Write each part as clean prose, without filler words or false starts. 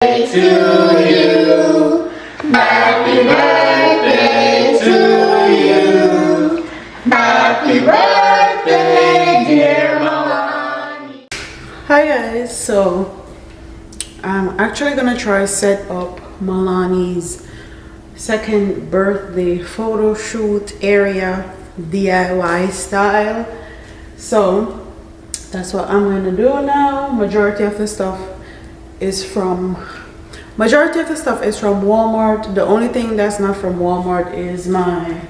To you, happy birthday to you, happy birthday, dear Mahlani. Hi guys, so I'm actually gonna try set up Mahlani's second birthday photo shoot area DIY style. So that's what I'm gonna do now. Majority of the stuff is from Walmart. The only thing that's not from Walmart is my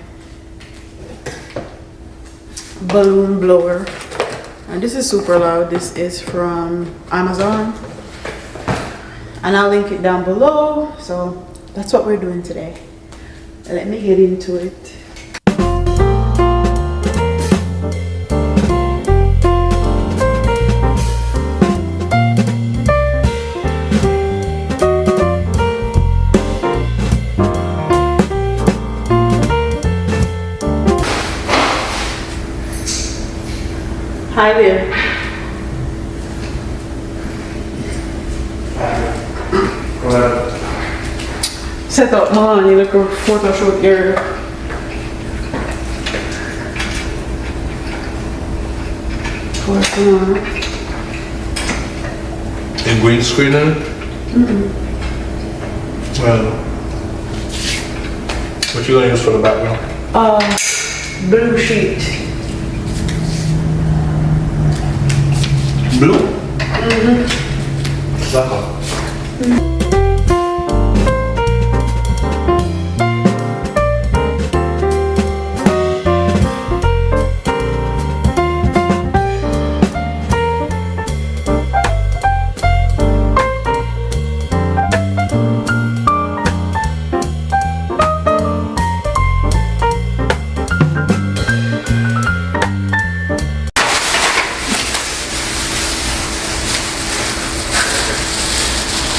balloon blower, and this is super loud. This is from Amazon, and I'll link it down below. So that's what we're doing today. Let me get into it. Hi there. Set up Mahlani like a photo shoot area. In green screen in it? Well, what you gonna use for the background? Blue sheet. Blue? That one.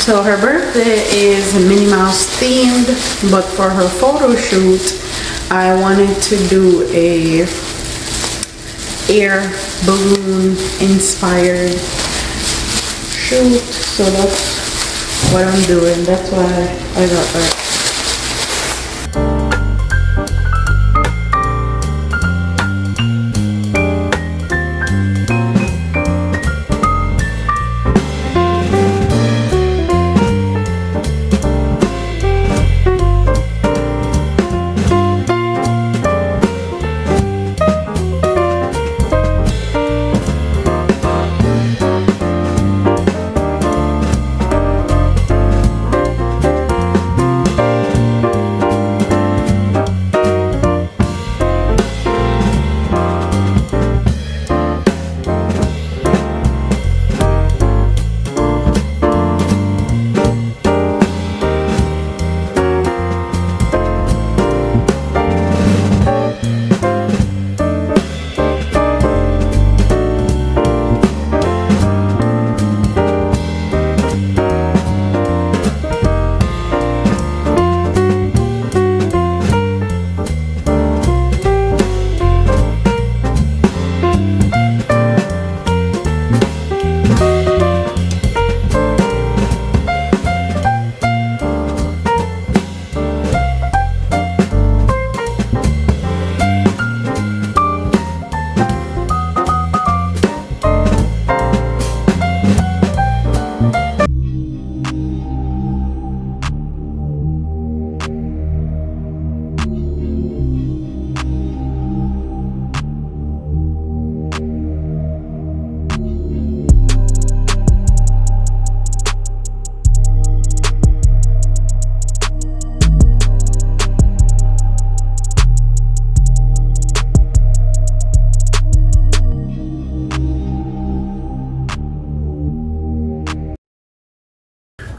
So her birthday is Minnie Mouse themed, but for her photo shoot, I wanted to do a air balloon inspired shoot. So that's what I'm doing. That's why I got that.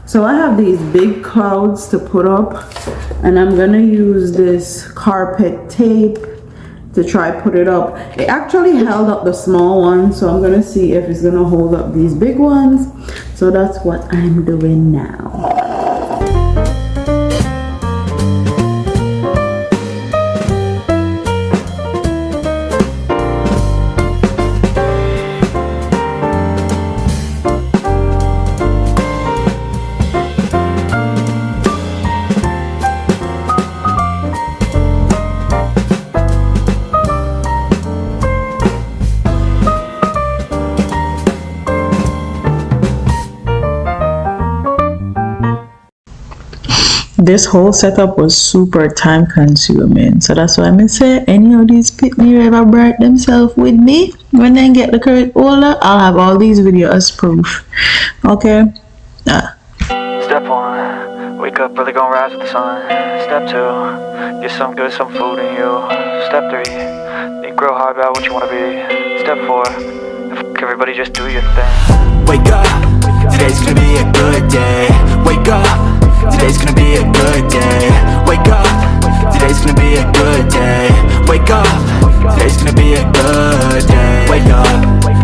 So I have these big clouds to put up, and I'm gonna use this carpet tape to try put it up. It actually held up the small one, so I'm gonna see if it's gonna hold up these big ones. So that's what I'm doing now. This whole setup was super time consuming. So that's why I say any of these pitney ever brought themselves with me. When they get the correct older, I'll have all these videos as proof. Okay? Step 1, wake up early, gonna rise with the sun. Step 2, get some good, some food in you. Step 3, think real hard about what you wanna be. Step 4, everybody just do your thing. Wake up, today's gonna be a good day. Wake up, today's gonna be a good day. Wake up, today's gonna be a good day. Wake up, today's gonna be a good day. Wake up,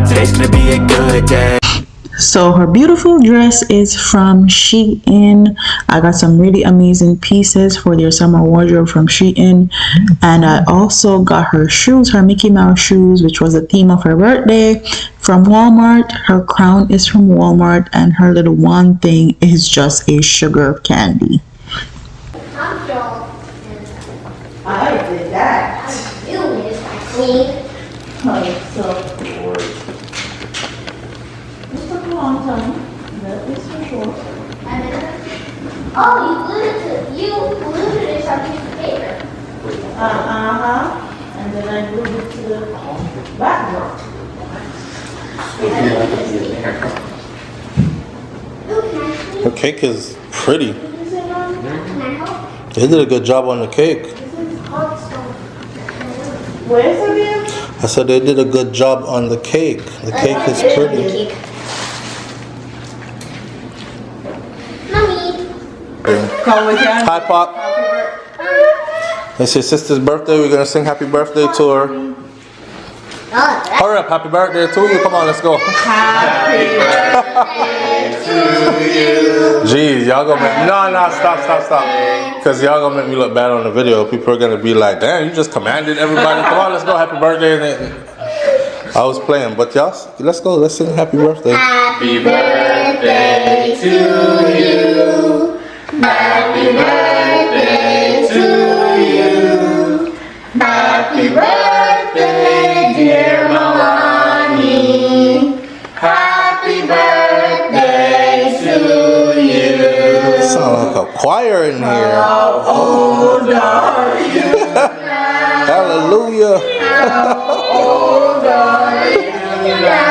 today's gonna be a good day. So her beautiful dress is from Shein. I got some really amazing pieces for their summer wardrobe from Shein. And I also got her shoes, her Mickey Mouse shoes, which was the theme of her birthday, from Walmart. Her crown is from Walmart, and her little wand thing is just a sugar candy. I did that. So long time. That is for sure. Oh, you glued it to some piece of paper. And then I glued it to the background. The cake is pretty. Can I help? They did a good job on the cake. Where's the view? I said they did a good job on the cake. The cake is pretty. Mommy. Come with you. Hi, Pop. It's your sister's birthday. We're gonna sing happy birthday to her. Hurry up, happy birthday to you. Come on, let's go. Jeez, y'all gonna make no, stop. Because y'all gonna make me look bad on the video. People are gonna be like, damn, you just commanded everybody. Come on, let's go, happy birthday. I was playing, but y'all, let's go, let's sing happy birthday. Happy birthday to you. Happy birthday to you. Happy birthday, dear Mahlani. Happy birthday to you. Sound like a choir in here. How old are you now? Hallelujah. How old are you now?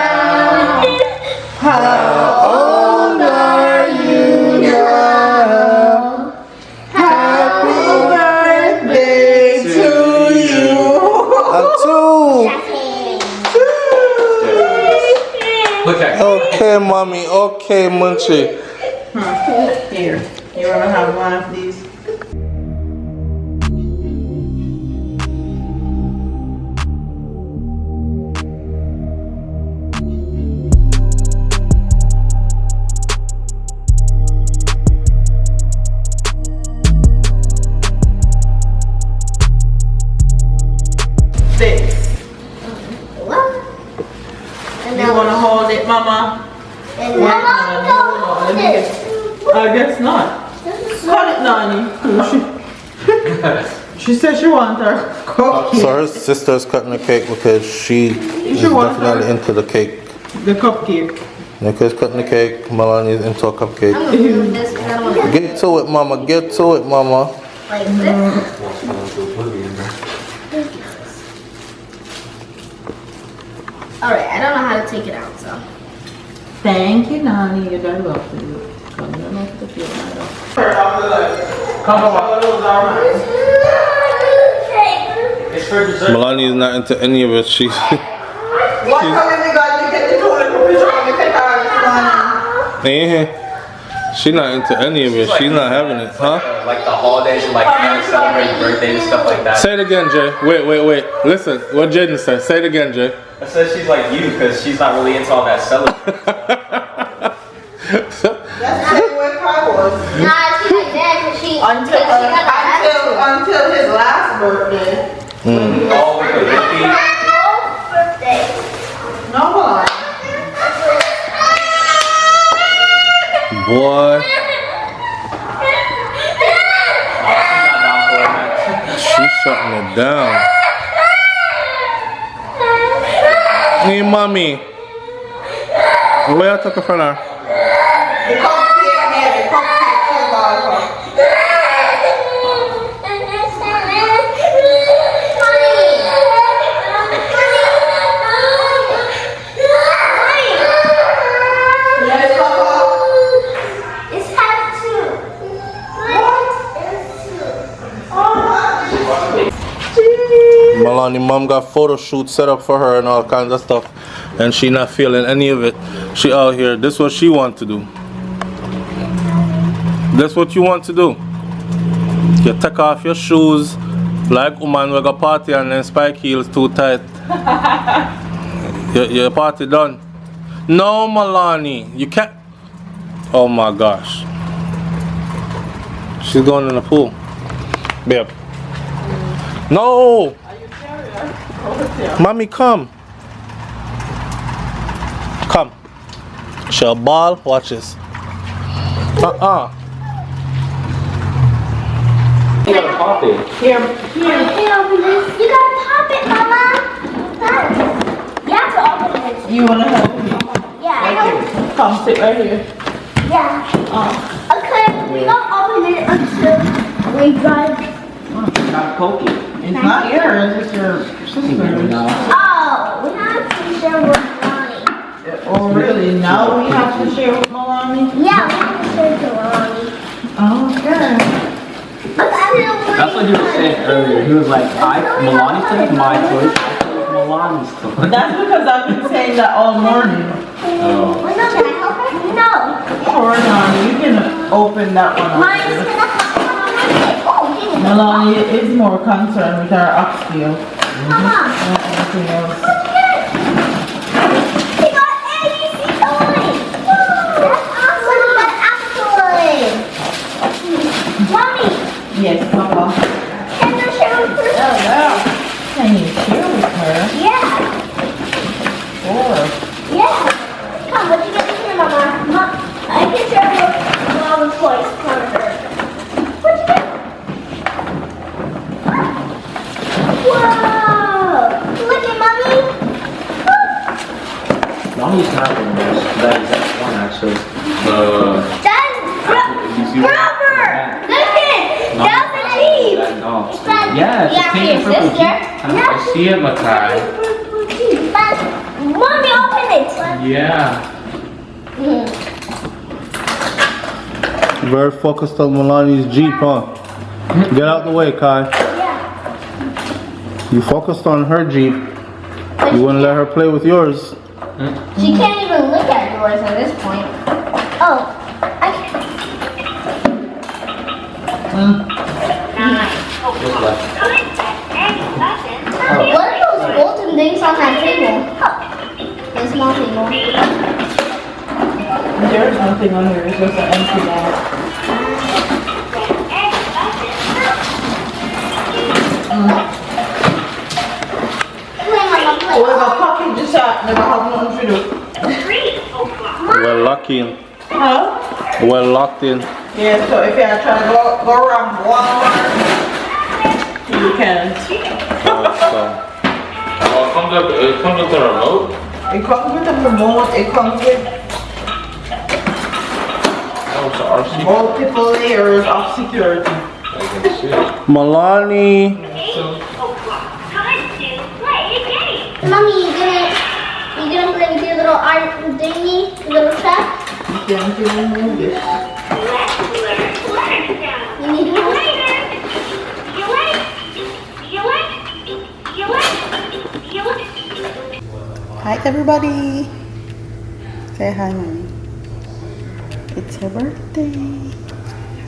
How old are you now? Happy birthday to you. Okay, mommy. Okay, Munchie. Here, you wanna have one of these? This. You wanna hold it, Mama? And Mama, don't hold it. I guess not. Cut it, Nani. She said she wants her cupcake. So her sister's cutting the cake because she is definitely into the cake. The cupcake. Nika's cutting the cake. Mahlani is into a cupcake. I'm gonna move this because I don't want to Get to it, mama. Get to it, mama. like this. Alright, I don't know how to take it out, so. Thank you, Nani. You got love for you. Come on, off the field. Mahlani is not into any of it. She's she's not into any of it. She's not having it, huh? Like the holidays and like trying to celebrate birthdays and stuff like that. Say it again, Jay. Wait. Listen, what Jaden said. Say it again, Jay. I said she's like you because she's not really into all that celebrating. That's the way I was. Nah, she's like that because she Until his last birthday. Oh, with the whippy. birthday. No more. Boy, she's shutting it down. Hey, mommy. Where I took it from her? The cupcake, the cupcake. Mahlani. Mom got photo shoot set up for her and all kinds of stuff, and she not feeling any of it. She out here. This what she want to do. That's what you want to do. You take off your shoes like woman we go party and then spike heels too tight. Your party done. No, Mahlani, you can't. Oh my gosh. She's going in the pool. Babe. No! Mommy, come. Come. She'll ball. Watch this. You gotta pop it. Here, open this. You gotta pop it, Mama. You have to open this. You wanna help me? Yeah, I know. Come sit right here. Yeah. Okay, we don't open it until we drive. Gotta poke it. It's not yours, it's your sister's. No. Oh, we have to share with Ronnie. Oh, really? Now we have to share with Mahlani? Yeah, we have to share with Ronnie. Okay. But I didn't want That's what he was saying earlier. He was like, Mahlani's toy is my toy. Mahlani's toy. That's because I've been saying that all morning. Oh. Well, no, can I help her? No. Sure, Nani, you can open that one up. Mine's gonna have oh, dang it. Mahlani is more concerned with our oxtail Mama, than anything else. look at it. He got ABC toy. That's awesome. He got Apple toy. Mommy, Yes, Papa. can I share with her? Oh, wow. Can you share with her? Yeah. Sure. Yeah. Come, what you get in here, Mama? Mom, I can share with Mama's toys for her. What you get? Whoa! Look at Mommy. Mom used to have one of those. That exact one, actually. That's rubber. Look it. That's a Jeep. No. That's Yeah, it's a pink and purple Jeep. I see it, Makai. But Mommy, open it. Yeah. Very focused on Mahlani's Jeep, huh? Get out the way, Kai. Yeah. You focused on her Jeep. You wouldn't let her play with yours. She can't even look at yours at this point. Oh, I can't. Just left. What are those golden things on that table? The small table. There's nothing on here, it's just an empty bag. Oh, we got package this out, never have nothing to do. We're lucky. Huh? We're locked in. Yeah, so if you're trying to go around Walmart, you can't. It comes with the remote. It comes with a remote, it comes with multiple layers of security. Mahlani. Mommy, you gonna play with your little art thingy, your little trap? You can't even move this. You need to move it. Hi everybody. Say hi, mommy. It's her birthday.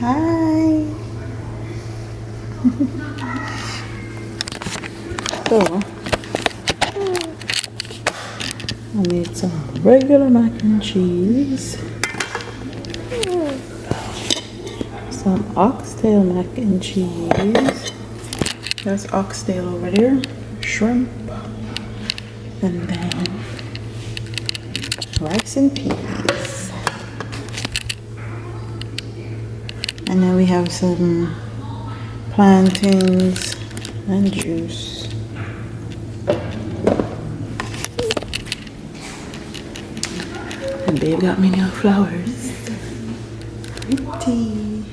Hi. So, I made some regular mac and cheese. Some oxtail mac and cheese. There's oxtail over there. Shrimp. And then rice and peas. And then we have some plantains and juice. And babe got me new flowers. Pretty.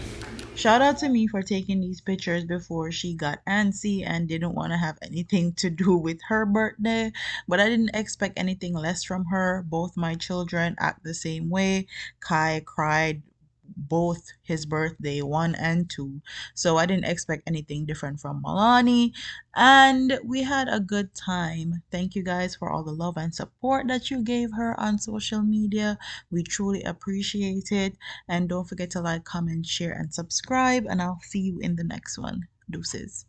Shout out to me for taking these pictures before she got antsy and didn't want to have anything to do with her birthday. But I didn't expect anything less from her. Both my children act the same way. Kai cried both his birthday 1 and 2. So I didn't expect anything different from Mahlani, and we had a good time. Thank you guys for all the love and support that you gave her on social media. We truly appreciate it. And don't forget to like, comment, share, and subscribe, and I'll see you in the next one. Deuces.